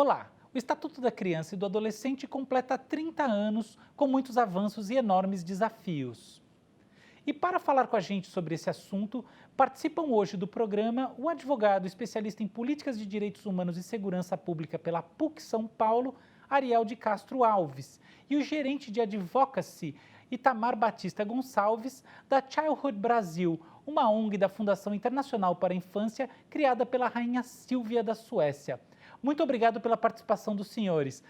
Olá! O Estatuto da Criança e do Adolescente completa 30 anos com muitos avanços e enormes desafios. E para falar com a gente sobre esse assunto, participam hoje do programa o advogado especialista em políticas de direitos humanos e segurança pública pela PUC São Paulo, Ariel de Castro Alves, e o gerente de advocacy, Itamar Batista Gonçalves, da Childhood Brasil, uma ONG da Fundação Internacional para a Infância, criada pela Rainha Sílvia da Suécia. Muito obrigado pela participação dos senhores.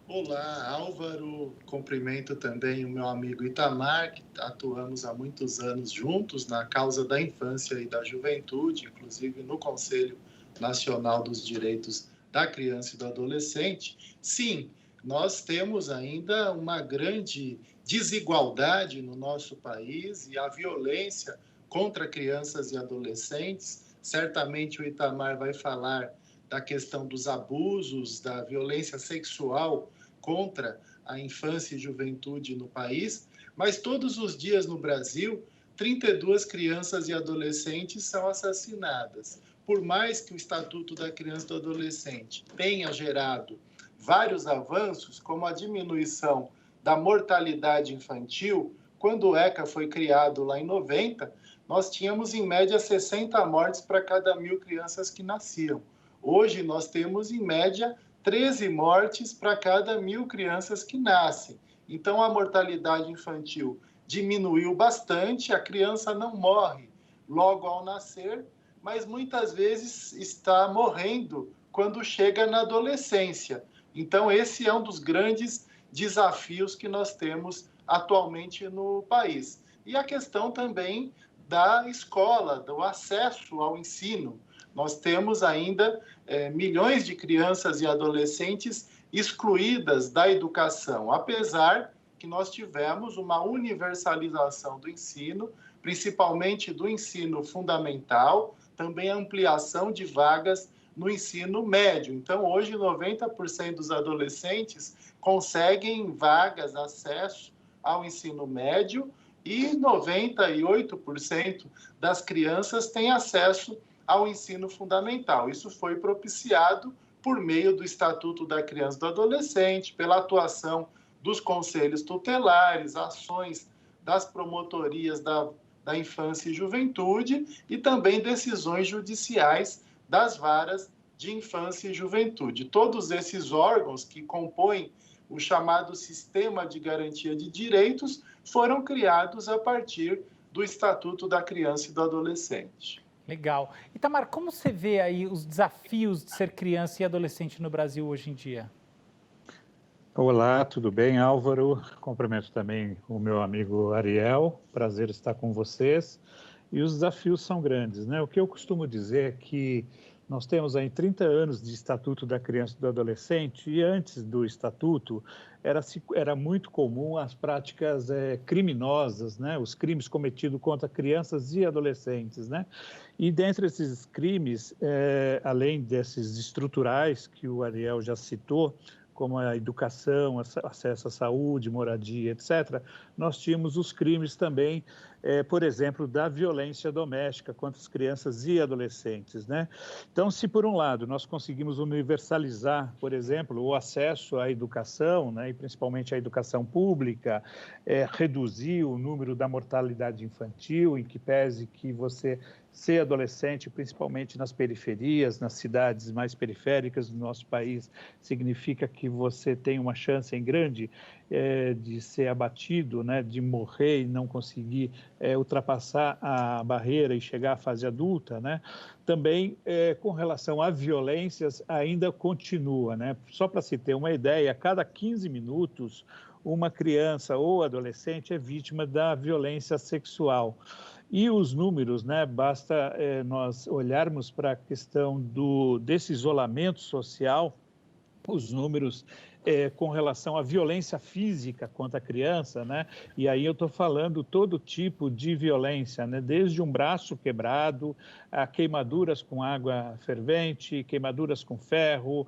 Olá, Álvaro. Cumprimento também o meu amigo Itamar, que atuamos há muitos anos juntos na causa da infância e da juventude, inclusive no Conselho Nacional dos Direitos da Criança e do Adolescente. Sim, nós temos ainda uma grande desigualdade no nosso país e a violência contra crianças e adolescentes. Certamente o Itamar vai falar da questão dos abusos, da violência sexual contra a infância e juventude no país, mas todos os dias no Brasil, 32 crianças e adolescentes são assassinadas. Por mais que o Estatuto da Criança e do Adolescente tenha gerado vários avanços, como a diminuição da mortalidade infantil, quando o ECA foi criado lá em 90, nós tínhamos em média 60 mortes para cada 1.000 crianças que nasciam. Hoje nós temos, em média, 13 mortes para cada 1.000 crianças que nascem. Então, a mortalidade infantil diminuiu bastante, a criança não morre logo ao nascer, mas muitas vezes está morrendo quando chega na adolescência. Então, esse é um dos grandes desafios que nós temos atualmente no país. E a questão também da escola, do acesso ao ensino. Nós temos ainda milhões de crianças e adolescentes excluídas da educação, apesar que nós tivemos uma universalização do ensino, principalmente do ensino fundamental, também a ampliação de vagas no ensino médio. Então, hoje, 90% dos adolescentes conseguem vagas, acesso ao ensino médio, e 98% das crianças têm acesso ao ensino fundamental. Isso foi propiciado por meio do Estatuto da Criança e do Adolescente, pela atuação dos conselhos tutelares, ações das promotorias da infância e juventude e também decisões judiciais das varas de infância e juventude. Todos esses órgãos que compõem o chamado Sistema de Garantia de Direitos foram criados a partir do Estatuto da Criança e do Adolescente. Legal. Itamar, como você vê aí os desafios de ser criança e adolescente no Brasil hoje em dia? Olá, tudo bem, Álvaro? Cumprimento também o meu amigo Ariel, prazer estar com vocês. E os desafios são grandes, né? O que eu costumo dizer é que nós temos aí 30 anos de Estatuto da Criança e do Adolescente e antes do Estatuto era muito comum as práticas criminosas, né? Os crimes cometidos contra crianças e adolescentes, né? E dentre esses crimes, além desses estruturais que o Ariel já citou, como a educação, acesso à saúde, moradia, etc., nós tínhamos os crimes também, por exemplo, da violência doméstica contra as crianças e adolescentes, né? Então, se por um lado nós conseguimos universalizar, por exemplo, o acesso à educação, né, e principalmente à educação pública, reduzir o número da mortalidade infantil, em que pese que você ser adolescente, principalmente nas periferias, nas cidades mais periféricas do nosso país, significa que você tem uma chance em grande de ser abatido, né, de morrer e não conseguir ultrapassar a barreira e chegar à fase adulta, né? Também, com relação a violências, ainda continua, né? Só para se ter uma ideia, a cada 15 minutos, uma criança ou adolescente é vítima da violência sexual. E os números, né, basta nós olharmos para a questão desse isolamento social, os números com relação à violência física contra a criança, né? E aí eu estou falando todo tipo de violência, né? Desde um braço quebrado, a queimaduras com água fervente, queimaduras com ferro,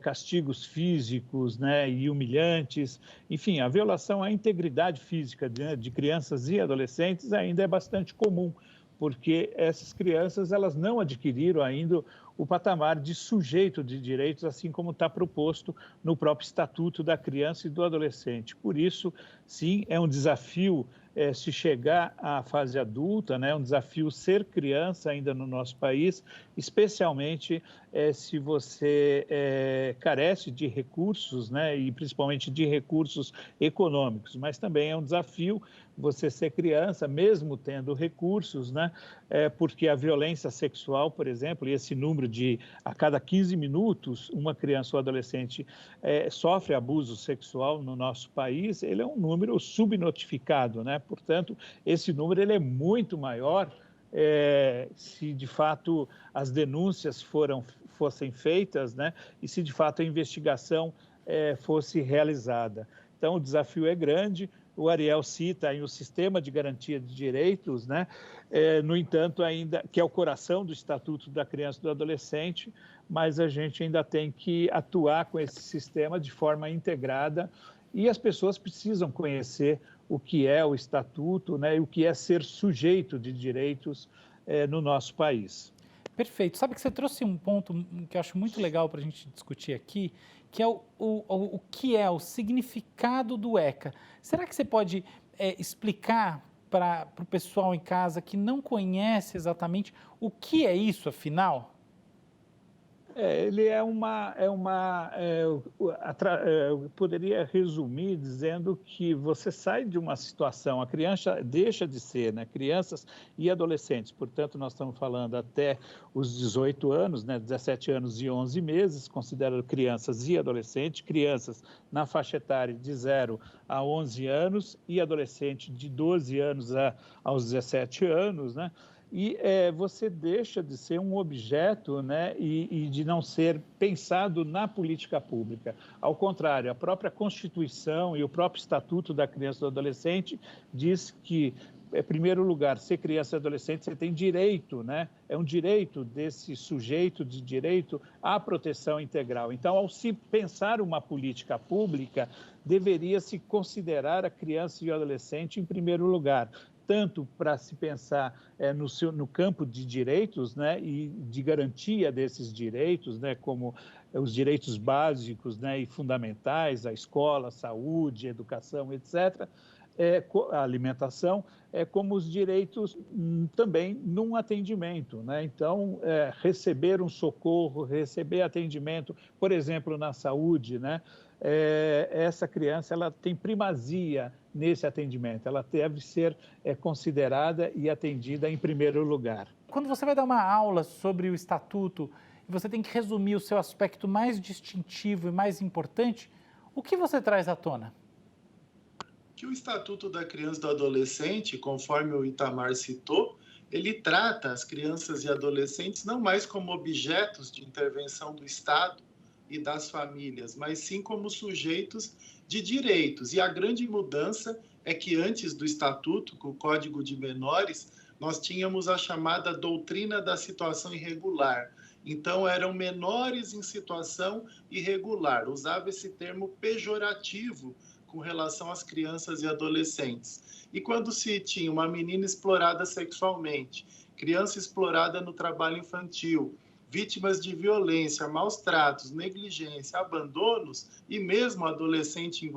castigos físicos, né, e humilhantes. Enfim, a violação à integridade física de crianças e adolescentes ainda é bastante comum, porque essas crianças elas não adquiriram ainda o patamar de sujeito de direitos, assim como está proposto no próprio Estatuto da Criança e do Adolescente. Por isso, sim, é um desafio se chegar à fase adulta, né? É um desafio ser criança ainda no nosso país, especialmente se você carece de recursos, né? E principalmente de recursos econômicos, mas também é um desafio você ser criança, mesmo tendo recursos, né? Porque a violência sexual, por exemplo, e esse número de a cada 15 minutos uma criança ou adolescente sofre abuso sexual no nosso país, ele é um número subnotificado, né? Portanto, esse número ele é muito maior se de fato as denúncias fossem feitas, né? E se de fato a investigação fosse realizada. Então, o desafio é grande. O Ariel cita aí o sistema de garantia de direitos, né? No entanto, ainda que é o coração do Estatuto da Criança e do Adolescente, mas a gente ainda tem que atuar com esse sistema de forma integrada e as pessoas precisam conhecer o que é o Estatuto, né? E o que é ser sujeito de direitos no nosso país. Perfeito. Sabe que você trouxe um ponto que eu acho muito legal para a gente discutir aqui, que é o que é o significado do ECA. Será que você pode explicar para o pessoal em casa que não conhece exatamente o que é isso, afinal? Ele eu poderia resumir dizendo que você sai de uma situação, a criança deixa de ser, né, crianças e adolescentes, portanto, nós estamos falando até os 18 anos, né, 17 anos e 11 meses, considerando crianças e adolescentes, crianças na faixa etária de 0 a 11 anos e adolescente de 12 anos aos 17 anos, né? E você deixa de ser um objeto, né, e de não ser pensado na política pública. Ao contrário, a própria Constituição e o próprio Estatuto da Criança e do Adolescente diz que, em primeiro lugar, ser criança e adolescente, você tem direito, né? É um direito desse sujeito de direito à proteção integral. Então, ao se pensar uma política pública, deveria se considerar a criança e o adolescente em primeiro lugar, tanto para se pensar no campo de direitos, né, e de garantia desses direitos, né, como os direitos básicos, né, e fundamentais, a escola, a saúde, a educação, etc., a alimentação, como os direitos também num atendimento, né? Então, receber um socorro, receber atendimento, por exemplo, na saúde, né? Essa criança ela tem primazia nesse atendimento, ela deve ser considerada e atendida em primeiro lugar. Quando você vai dar uma aula sobre o Estatuto e você tem que resumir o seu aspecto mais distintivo e mais importante, o que você traz à tona? Que o Estatuto da Criança e do Adolescente, conforme o Itamar citou, ele trata as crianças e adolescentes não mais como objetos de intervenção do Estado e das famílias, mas sim como sujeitos de direitos. E a grande mudança é que antes do Estatuto, com o Código de Menores, nós tínhamos a chamada doutrina da situação irregular. Então, eram menores em situação irregular. Usava esse termo pejorativo com relação às crianças e adolescentes. E quando se tinha uma menina explorada sexualmente, criança explorada no trabalho infantil, vítimas de violência, maus tratos, negligência, abandonos e mesmo adolescente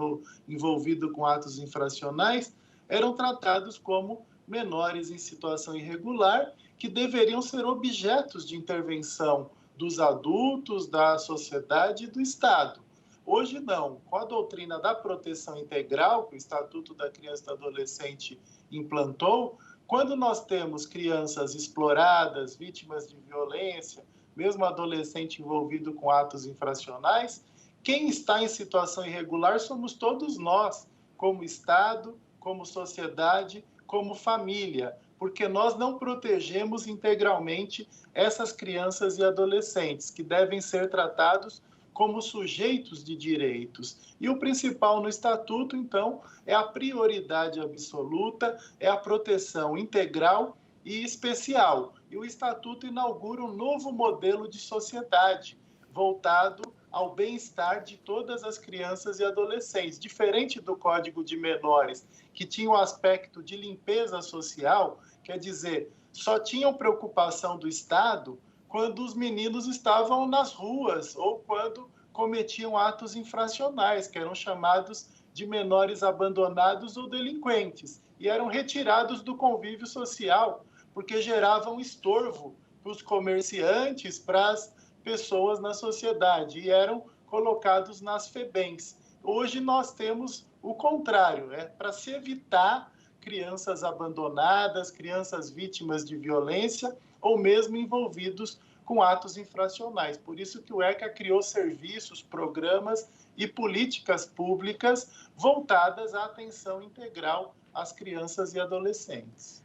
envolvido com atos infracionais, eram tratados como menores em situação irregular, que deveriam ser objetos de intervenção dos adultos, da sociedade e do Estado. Hoje não, com a doutrina da proteção integral, que o Estatuto da Criança e do Adolescente implantou, quando nós temos crianças exploradas, vítimas de violência, mesmo adolescente envolvido com atos infracionais, quem está em situação irregular somos todos nós, como Estado, como sociedade, como família, porque nós não protegemos integralmente essas crianças e adolescentes, que devem ser tratados como sujeitos de direitos. E o principal no Estatuto, então, é a prioridade absoluta, é a proteção integral e especial. E o Estatuto inaugura um novo modelo de sociedade, voltado ao bem-estar de todas as crianças e adolescentes. Diferente do Código de Menores, que tinha o aspecto de limpeza social, quer dizer, só tinham preocupação do Estado quando os meninos estavam nas ruas ou quando cometiam atos infracionais, que eram chamados de menores abandonados ou delinquentes, e eram retirados do convívio social, porque geravam estorvo para os comerciantes, para as pessoas na sociedade, e eram colocados nas FEBEMs. Hoje nós temos o contrário, para se evitar crianças abandonadas, crianças vítimas de violência ou mesmo envolvidos com atos infracionais. Por isso que o ECA criou serviços, programas e políticas públicas voltadas à atenção integral às crianças e adolescentes.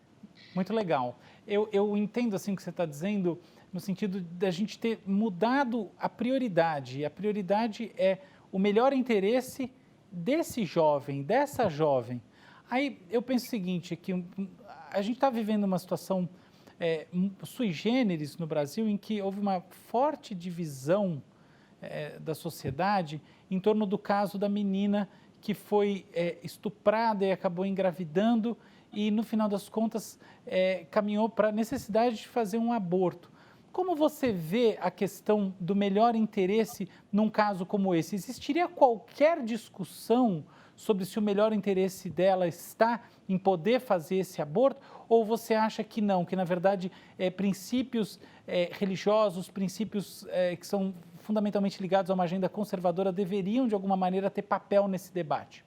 Muito legal. Eu entendo assim o que você está dizendo, no sentido da gente ter mudado a prioridade. A prioridade é o melhor interesse desse jovem, dessa jovem. Aí eu penso o seguinte, que a gente está vivendo uma situação sui generis no Brasil, em que houve uma forte divisão da sociedade em torno do caso da menina que foi estuprada e acabou engravidando e, no final das contas, caminhou para a necessidade de fazer um aborto. Como você vê a questão do melhor interesse num caso como esse? Existiria qualquer discussão sobre se o melhor interesse dela está em poder fazer esse aborto? Ou você acha que não, que na verdade princípios religiosos, princípios que são fundamentalmente ligados a uma agenda conservadora deveriam de alguma maneira ter papel nesse debate?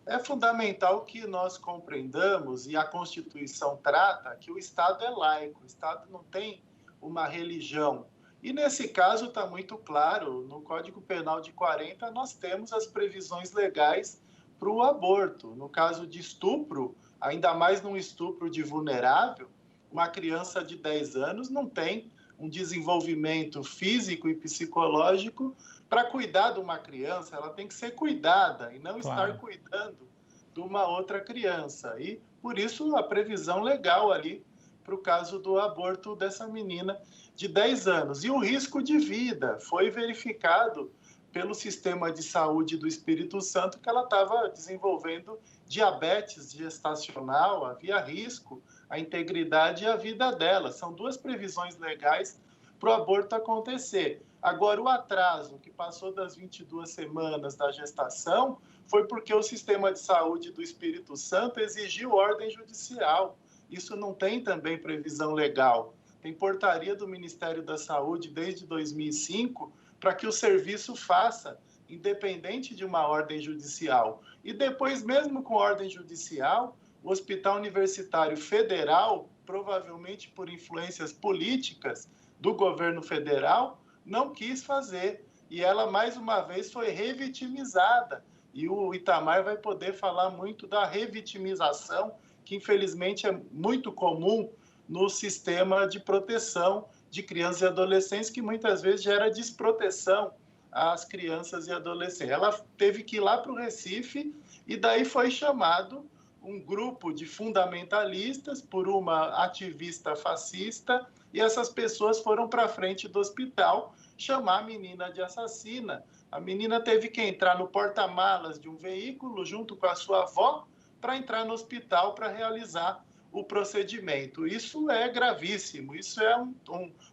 É fundamental que nós compreendamos, e a Constituição trata, que o Estado é laico, o Estado não tem uma religião. E nesse caso está muito claro, no Código Penal de 40 nós temos as previsões legais para o aborto. No caso de estupro, ainda mais num estupro de vulnerável, uma criança de 10 anos não tem um desenvolvimento físico e psicológico para cuidar de uma criança, ela tem que ser cuidada e não estar cuidando de uma outra criança. E, por isso, a previsão legal ali para o caso do aborto dessa menina de 10 anos. E o risco de vida foi verificado pelo sistema de saúde do Espírito Santo que ela estava desenvolvendo diabetes gestacional, havia risco à integridade e à vida dela. São duas previsões legais para o aborto acontecer. Agora, o atraso que passou das 22 semanas da gestação foi porque o sistema de saúde do Espírito Santo exigiu ordem judicial. Isso não tem também previsão legal. Tem portaria do Ministério da Saúde desde 2005 para que o serviço faça, independente de uma ordem judicial. E depois, mesmo com ordem judicial, o Hospital Universitário Federal, provavelmente por influências políticas do governo federal, não quis fazer. E ela, mais uma vez, foi revitimizada. E o Itamar vai poder falar muito da revitimização, que infelizmente é muito comum no sistema de proteção de crianças e adolescentes, que muitas vezes gera desproteção às crianças e adolescentes. Ela teve que ir lá para o Recife e daí foi chamado um grupo de fundamentalistas por uma ativista fascista e essas pessoas foram para frente do hospital chamar a menina de assassina. A menina teve que entrar no porta-malas de um veículo junto com a sua avó para entrar no hospital para realizar o procedimento. Isso é gravíssimo, isso é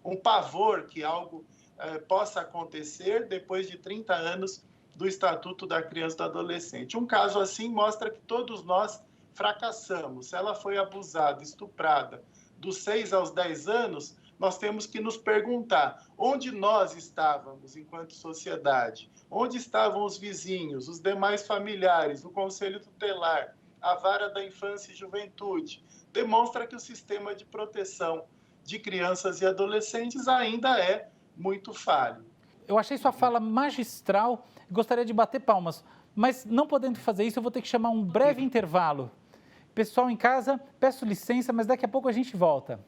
um pavor que algo possa acontecer depois de 30 anos do Estatuto da Criança e do Adolescente. Um caso assim mostra que todos nós fracassamos. Se ela foi abusada, estuprada dos 6 aos 10 anos, nós temos que nos perguntar onde nós estávamos enquanto sociedade, onde estavam os vizinhos, os demais familiares, o Conselho Tutelar, a Vara da Infância e Juventude. Demonstra que o sistema de proteção de crianças e adolescentes ainda é muito falho. Eu achei sua fala magistral, gostaria de bater palmas, mas não podendo fazer isso, eu vou ter que chamar um breve intervalo. Pessoal em casa, peço licença, mas daqui a pouco a gente volta.